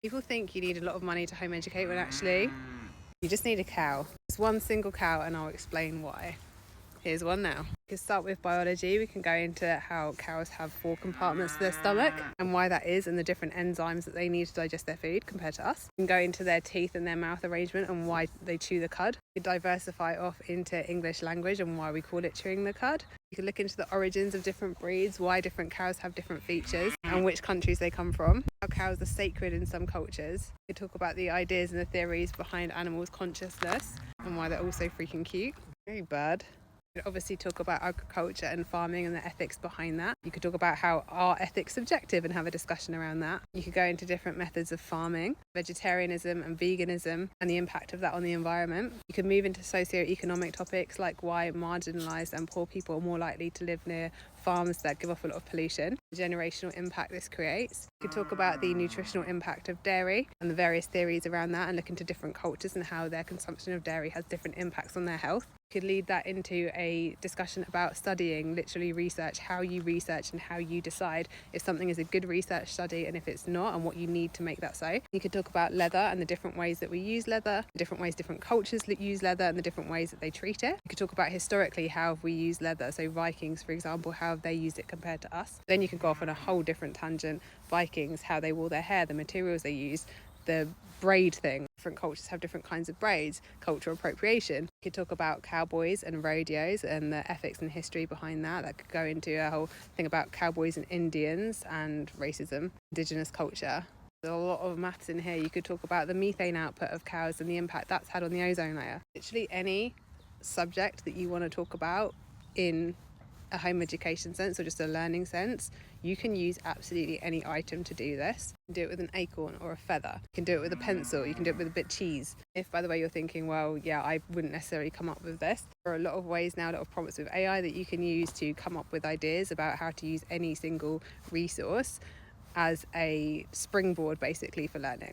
People think you need a lot of money to home educate when actually you just need a cow. Just one single cow, and I'll explain why. Here's one now. We can start with biology. We can go into how cows have 4 compartments to their stomach and why that is, and the different enzymes that they need to digest their food compared to us. We can go into their teeth and their mouth arrangement and why they chew the cud. We can diversify off into English language and why we call it chewing the cud. You can look into the origins of different breeds, why different cows have different features, and which countries they come from. How cows are sacred in some cultures. We talk about the ideas and the theories behind animals' consciousness and why they're also freaking cute. Very bad. You could obviously talk about agriculture and farming and the ethics behind that. You could talk about how are ethics subjective and have a discussion around that. You could go into different methods of farming, vegetarianism and veganism and the impact of that on the environment. You could move into socio-economic topics like why marginalised and poor people are more likely to live near farms that give off a lot of pollution, the generational impact this creates. You could talk about the nutritional impact of dairy and the various theories around that and look into different cultures and how their consumption of dairy has different impacts on their health. Could lead that into a discussion about studying, literally research, how you research and how you decide if something is a good research study and if it's not, and what you need to make that so. You could talk about leather and the different ways that we use leather, the different ways different cultures use leather and the different ways that they treat it. You could talk about historically how have we used leather, so Vikings, for example, how have they used it compared to us. Then you could go off on a whole different tangent. Vikings, how they wore their hair, the materials they used, the braid thing. Different cultures have different kinds of braids, cultural appropriation. You could talk about cowboys and rodeos and the ethics and history behind that. That could go into a whole thing about cowboys and Indians and racism, indigenous culture. There's a lot of maths in here. You could talk about the methane output of cows and the impact that's had on the ozone layer. Literally any subject that you want to talk about in a home education sense or just a learning sense, you can use absolutely any item to do this. You can do it with an acorn or a feather. You can do it with a pencil. You can do it with a bit of cheese. If, by the way, you're thinking, well, yeah, I wouldn't necessarily come up with this, there are a lot of ways now, a lot of prompts with AI that you can use to come up with ideas about how to use any single resource as a springboard basically for learning.